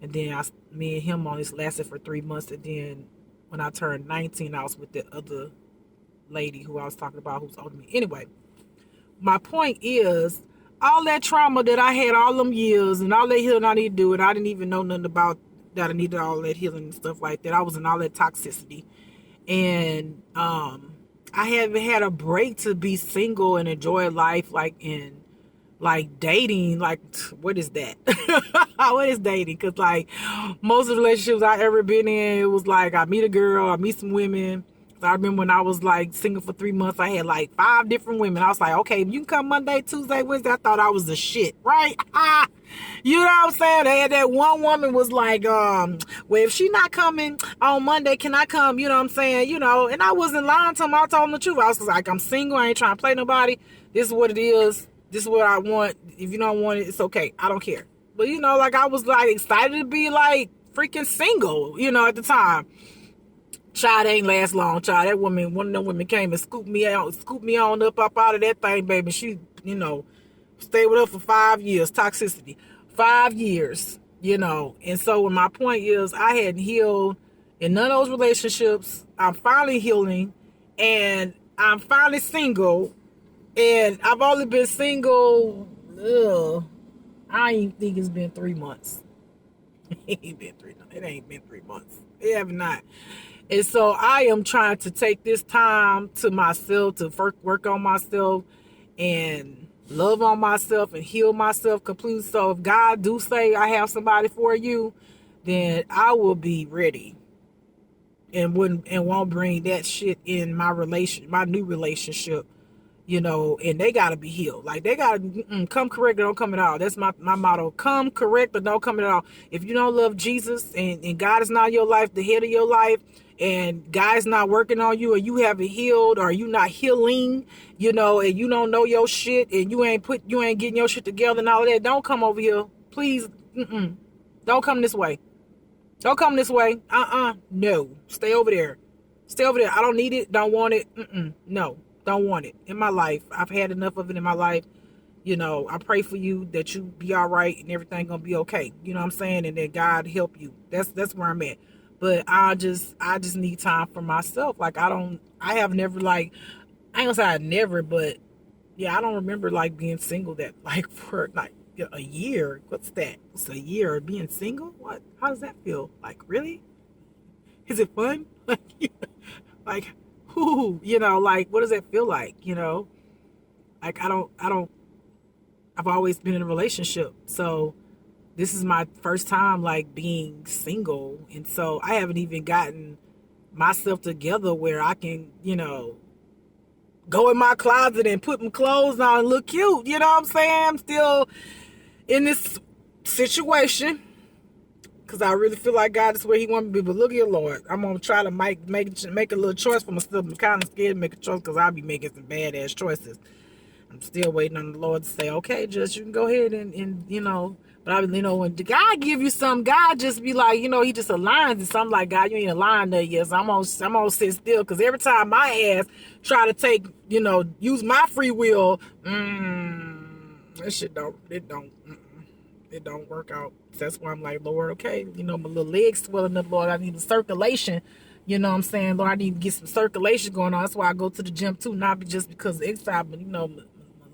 and then me and him only lasted for 3 months, and then when I turned 19, I was with the other lady who I was talking about who's older than me. Anyway, my point is, all that trauma that I had all them years and all that healing I need to do, and I didn't even know nothing about that. I needed all that healing and stuff like that. I was in all that toxicity. And I haven't had a break to be single and enjoy life, like dating. Like, what is that? What is dating? Because like most of the relationships I ever been in, it was like I meet a girl, I meet some women. So I remember when I was like single for 3 months, I had like 5 different women. I was like, okay, you can come Monday, Tuesday, Wednesday. I thought I was the shit, right? You know what I'm saying? They had that one woman was like, well, if she not coming on Monday, can I come? You know what I'm saying? You know, and I wasn't lying to them. I told them the truth. I was like, I'm single. I ain't trying to play nobody. This is what it is. This is what I want. If you don't want it, it's okay. I don't care. But, you know, like I was like excited to be like freaking single, you know, at the time. Child, ain't last long, child. That woman, one of them women came and scooped me on up out of that thing, baby. She, you know, stayed with her for 5 years. Toxicity. 5 years, you know. And so when my point is, I hadn't healed in none of those relationships. I'm finally healing, and I'm finally single, and I've only been single, I ain't think it's been 3 months. It ain't been 3 months. It have not. And so I am trying to take this time to myself to work on myself and love on myself and heal myself completely. So if God do say I have somebody for you, then I will be ready and won't bring that shit in my new relationship, you know. And they gotta be healed. Like they gotta come correct or don't come at all. That's my motto. Come correct or don't come at all. If you don't love Jesus and God is not your life, the head of your life, and God's not working on you, or you haven't healed, or you not healing, you know, and you don't know your shit, and you ain't getting your shit together and all of that, don't come over here. Please, don't come this way. Don't come this way. No. Stay over there. Stay over there. I don't need it. Don't want it. No. Don't want it in my life. I've had enough of it in my life. You know, I pray for you that you be all right and everything gonna be okay. You know what I'm saying? And that God help you. That's where I'm at. But I just need time for myself. Like I have never, like, I ain't gonna say I never, but yeah, I don't remember like being single that like for like a year. What's that? It's a year of being single? What? How does that feel? Like, really? Is it fun? Like, whoo, you know, like what does that feel like? You know? Like I've always been in a relationship. So this is my first time like being single. And so I haven't even gotten myself together where I can, you know, go in my closet and put my clothes on and look cute. You know what I'm saying? I'm still in this situation because I really feel like God is where he wants me to be. But look here, Lord, I'm going to try to make a little choice for myself. I'm kind of scared to make a choice because I'll be making some badass choices. I'm still waiting on the Lord to say, okay, just you can go ahead and you know. But I, you know, when God give you something, God just be like, you know, he just aligns it. So I'm like, God, you ain't aligned there yet. So I'm gonna sit still, because every time my ass try to take, you know, use my free will, that shit it don't work out. So that's why I'm like, Lord, okay, you know, my little legs swelling up, Lord, I need the circulation. You know what I'm saying? Lord, I need to get some circulation going on. That's why I go to the gym too, not just because of exercise, but you know, my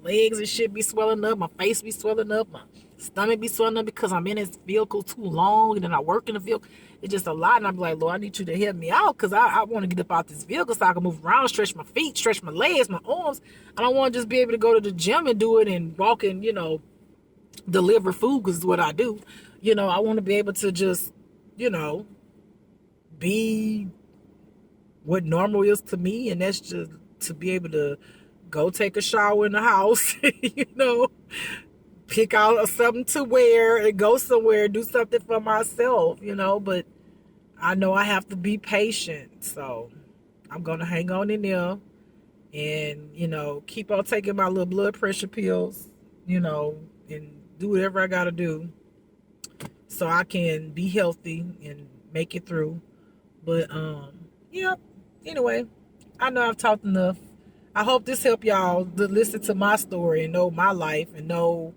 legs and shit be swelling up, my face be swelling up, my stomach be swelling up because I'm in this vehicle too long, and then I work in the vehicle. It's just a lot, and I'm like, Lord, I need you to help me out, because I want to get up out this vehicle so I can move around, stretch my feet, stretch my legs, my arms. I don't want to just be able to go to the gym and do it and walk and, you know, deliver food, because it's what I do. You know, I want to be able to just, you know, be what normal is to me, and that's just to be able to go take a shower in the house, you know, pick out something to wear and go somewhere, do something for myself, but I know I have to be patient. So I'm going to hang on in there and, keep on taking my little blood pressure pills, and do whatever I got to do so I can be healthy and make it through. But, yeah, anyway, I know I've talked enough. I hope this helped y'all to listen to my story and know my life and know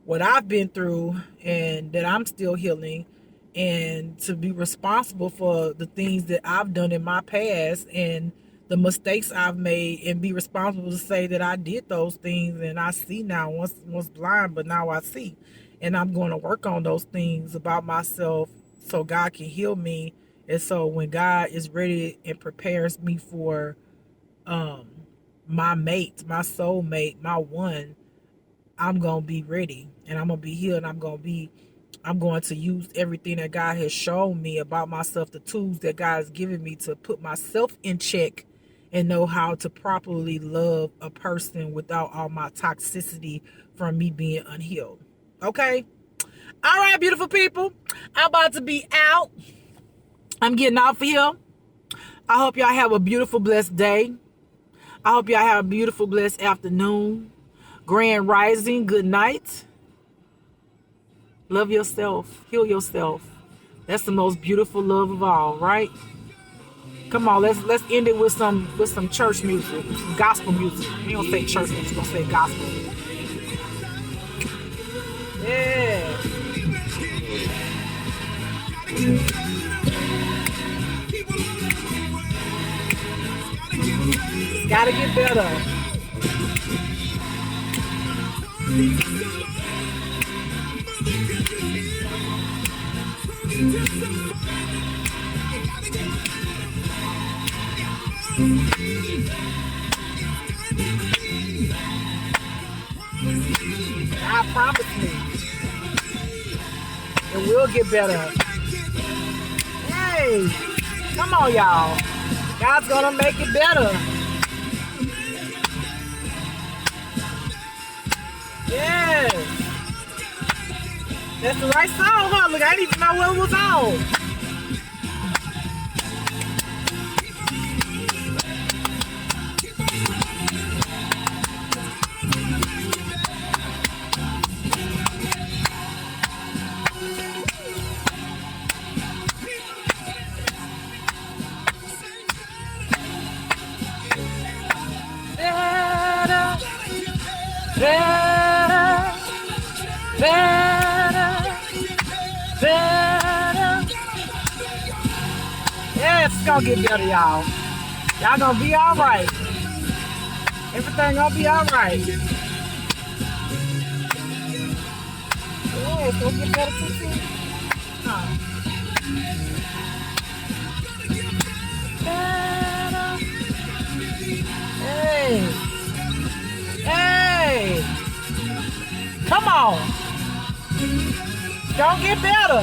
what I've been through and that I'm still healing, and to be responsible for the things that I've done in my past and the mistakes I've made, and be responsible to say that I did those things and I see now. Once blind, but now I see. And I'm going to work on those things about myself so God can heal me. And so when God is ready and prepares me for my mate, my soulmate, my one, I'm going to be ready and I'm going to be healed. I'm going to use everything that God has shown me about myself, the tools that God has given me to put myself in check and know how to properly love a person without all my toxicity from me being unhealed. Okay? All right, beautiful people. I'm about to be out. I'm getting off of here. I hope y'all have a beautiful, blessed day. I hope y'all have a beautiful, blessed afternoon. Grand rising. Good night. Love yourself. Heal yourself. That's the most beautiful love of all, right? Come on, let's end it with some church music, some gospel music. We don't say church music, we're gonna say gospel. Yeah. Gotta get better. God promised me it will get better. Hey, come on, y'all. God's gonna make it better. Yes. That's the right song, huh? Look, I didn't even know what was on. Better. Yeah, it's gonna get better, y'all. Y'all gonna be all right. Everything gonna be all right. Yeah, it's gonna get better too. Huh. Better. Hey. Hey. Come on. It's gonna get better.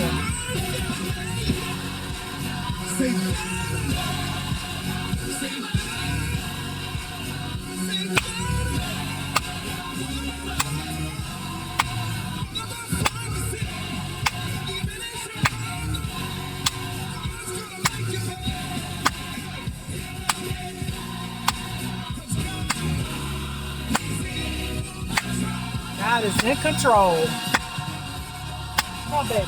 God is in control. Come on, baby.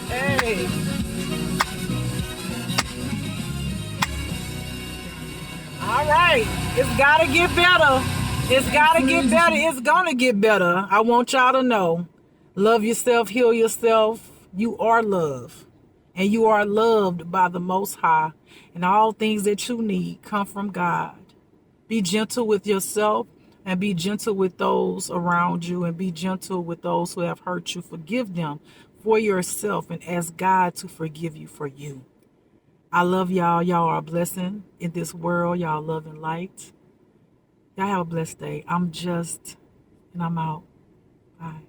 Hey. All right. It's got to get better. It's got to get better. It's going to get better. I want y'all to know. Love yourself. Heal yourself. You are love. And you are loved by the Most High. And all things that you need come from God. Be gentle with yourself and be gentle with those around you, and be gentle with those who have hurt you. Forgive them for yourself and ask God to forgive you for you. I love y'all. Y'all are a blessing in this world. Y'all love and light. Y'all have a blessed day. I'm out. Bye.